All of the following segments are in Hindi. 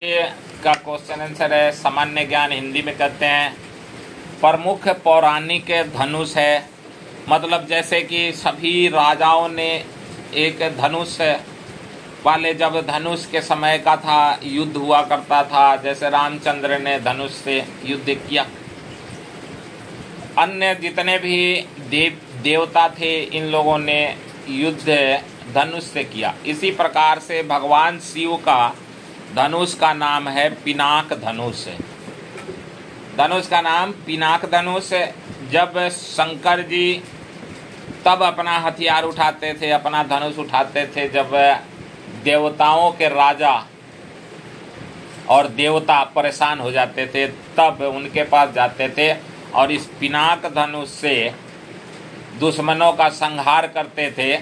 ये का क्वेश्चन आंसर है। सामान्य ज्ञान हिंदी में कहते हैं प्रमुख पौराणिक धनुष है। मतलब जैसे कि सभी राजाओं ने एक धनुष वाले, जब धनुष के समय का था, युद्ध हुआ करता था, जैसे रामचंद्र ने धनुष से युद्ध किया। अन्य जितने भी देवता थे, इन लोगों ने युद्ध धनुष से किया। इसी प्रकार से भगवान शिव का धनुष का नाम है पिनाक धनुष। धनुष का नाम पिनाक धनुष। जब शंकर जी तब अपना हथियार उठाते थे, अपना धनुष उठाते थे, जब देवताओं के राजा और देवता परेशान हो जाते थे, तब उनके पास जाते थे और इस पिनाक धनुष से दुश्मनों का संहार करते थे।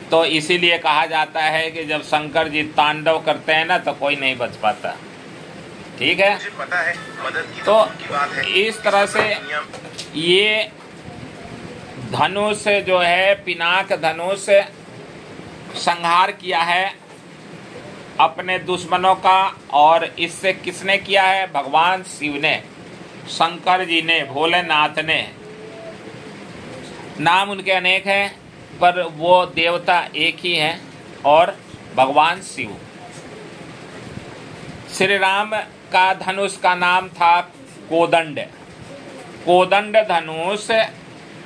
तो इसीलिए कहा जाता है कि जब शंकर जी तांडव करते हैं ना, तो कोई नहीं बच पाता। ठीक है, मुझे पता है, मदद की तो की बात है। इस तरह से ये धनुष जो है, पिनाक धनुष, संहार किया है अपने दुश्मनों का। और इससे किसने किया है? भगवान शिव ने, शंकर जी ने, भोलेनाथ ने। नाम उनके अनेक हैं, पर वो देवता एक ही हैं, और भगवान शिव। श्री राम का धनुष का नाम था कोदंड। कोदंड धनुष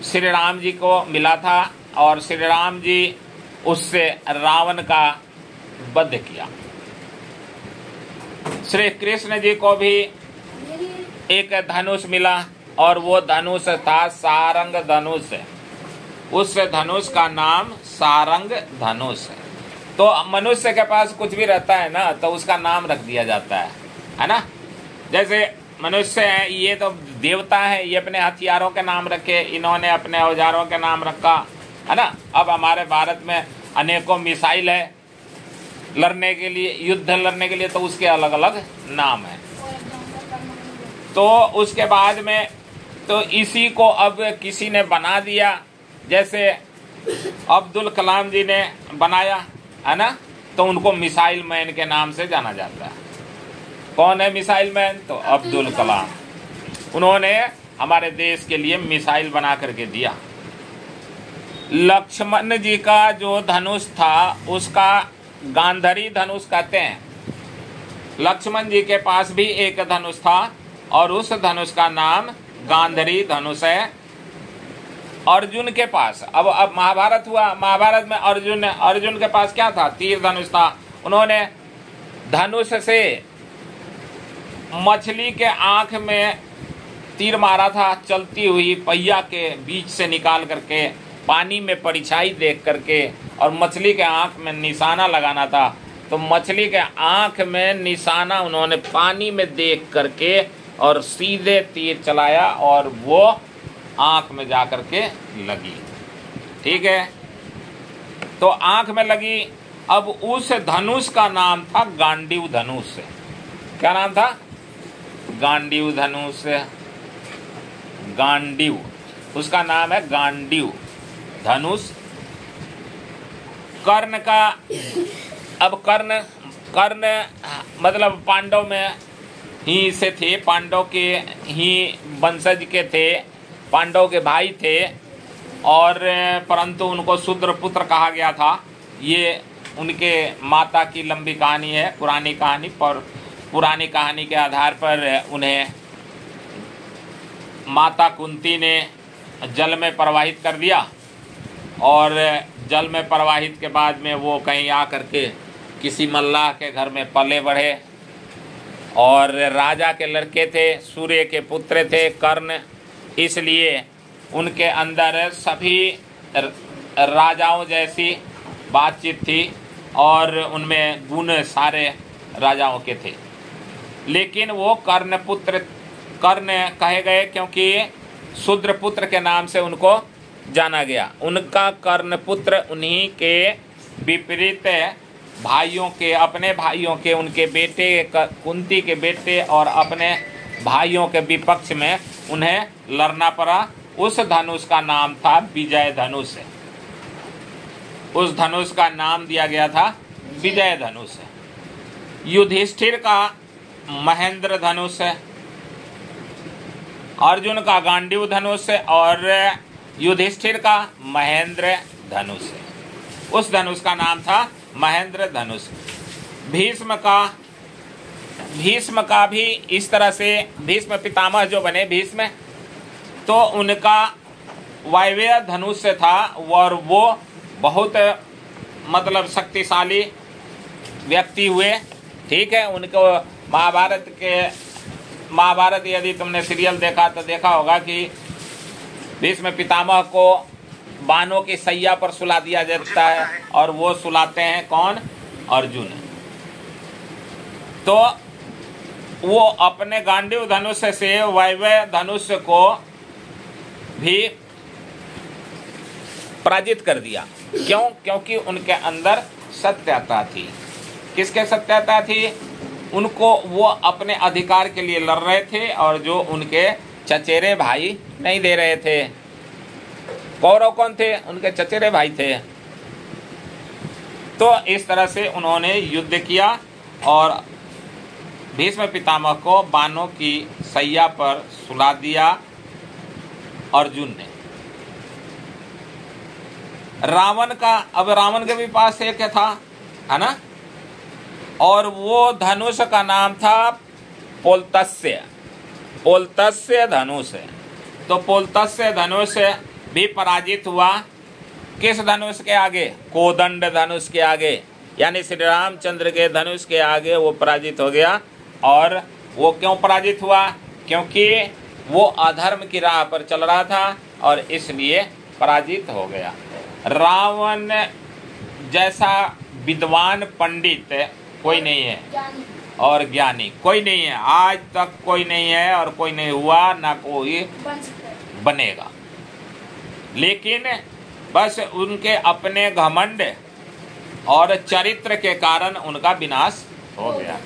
श्री राम जी को मिला था और श्री राम जी उससे रावण का वध किया। श्री कृष्ण जी को भी एक धनुष मिला और वो धनुष था सारंग धनुष। उस धनुष का नाम सारंग धनुष है। तो मनुष्य के पास कुछ भी रहता है ना, तो उसका नाम रख दिया जाता है ना। जैसे मनुष्य है, ये तो देवता है, ये अपने हथियारों के नाम रखे, इन्होंने अपने औजारों के नाम रखा, है ना। अब हमारे भारत में अनेकों मिसाइल है लड़ने के लिए, युद्ध लड़ने के लिए, तो उसके अलग अलग नाम है। तो उसके बाद में तो इसी को अब किसी ने बना दिया, जैसे अब्दुल कलाम जी ने बनाया, है ना। तो उनको मिसाइल मैन के नाम से जाना जाता है। कौन है मिसाइल मैन? तो अब्दुल कलाम। उन्होंने हमारे देश के लिए मिसाइल बना करके दिया। लक्ष्मण जी का जो धनुष था, उसका गांधारी धनुष कहते हैं। लक्ष्मण जी के पास भी एक धनुष था और उस धनुष का नाम गांधारी धनुष है। अर्जुन के पास, अब महाभारत हुआ, महाभारत में अर्जुन के पास क्या था? तीर धनुष था। उन्होंने धनुष से मछली के आंख में तीर मारा था, चलती हुई पहिया के बीच से निकाल करके, पानी में परिछाई देख करके, और मछली के आंख में निशाना लगाना था। तो मछली के आंख में निशाना उन्होंने पानी में देख करके और सीधे तीर चलाया और वो आंख में जा करके लगी। ठीक है, तो आंख में लगी। अब उस धनुष का नाम था गांडीव धनुष। क्या नाम था? गांडीव धनुष। गांडीव, उसका नाम है गांडीव धनुष। कर्ण का, अब कर्ण मतलब पांडव में ही से थे, पांडव के ही वंशज के थे, पांडव के भाई थे, और परंतु उनको शूद्र पुत्र कहा गया था। ये उनके माता की लंबी कहानी है, पुरानी कहानी, पर पुरानी कहानी के आधार पर उन्हें माता कुंती ने जल में प्रवाहित कर दिया, और जल में प्रवाहित के बाद में वो कहीं आ करके किसी मल्लाह के घर में पले बढ़े, और राजा के लड़के थे, सूर्य के पुत्र थे कर्ण। इसलिए उनके अंदर सभी राजाओं जैसी बातचीत थी और उनमें गुण सारे राजाओं के थे। लेकिन वो कर्ण कहे गए क्योंकि शूद्र पुत्र के नाम से उनको जाना गया। उनका कर्ण पुत्र उन्हीं के विपरीत भाइयों के, अपने भाइयों के, उनके बेटे कुंती के बेटे और अपने भाइयों के विपक्ष में उन्हें लड़ना पड़ा। उस धनुष का नाम था विजय धनुष। उस धनुष का नाम दिया गया था विजय धनुष। युधिष्ठिर का महेंद्र धनुष है, अर्जुन का गांडीव धनुष है और युधिष्ठिर का महेंद्र धनुष है। उस धनुष का नाम था महेंद्र धनुष। भीष्म का भी इस तरह से, भीष्म पितामह जो बने भीष्म, तो उनका वायव्य धनुष से था और वो बहुत मतलब शक्तिशाली व्यक्ति हुए। ठीक है, उनको महाभारत यदि तुमने सीरियल देखा तो देखा होगा कि भीष्म पितामह को बाणों की सैया पर सुला दिया जाता है और वो सुलाते हैं कौन? अर्जुन। तो वो अपने गांडीव धनुष से वायव्य धनुष को भी पराजित कर दिया। क्यों? क्योंकि उनके अंदर सत्यता थी। किसके सत्यता थी? उनको वो अपने अधिकार के लिए लड़ रहे थे और जो उनके चचेरे भाई नहीं दे रहे थे। कौरव कौन थे? उनके चचेरे भाई थे। तो इस तरह से उन्होंने युद्ध किया और भीष्म पितामह को बाणों की सैया पर सुला दिया अर्जुन ने। रावण के भी पास एक था, है ना, और वो धनुष का नाम था पोलतस्य धनुष। तो पोलतस्य धनुष भी पराजित हुआ। किस धनुष के आगे? कोदंड धनुष के आगे, यानी श्री रामचंद्र के धनुष के आगे वो पराजित हो गया। और वो क्यों पराजित हुआ? क्योंकि वो अधर्म की राह पर चल रहा था और इसलिए पराजित हो गया। रावण जैसा विद्वान पंडित कोई नहीं है और ज्ञानी कोई नहीं है, आज तक कोई नहीं है और कोई नहीं हुआ, ना कोई बनेगा। लेकिन बस उनके अपने घमंड और चरित्र के कारण उनका विनाश हो गया।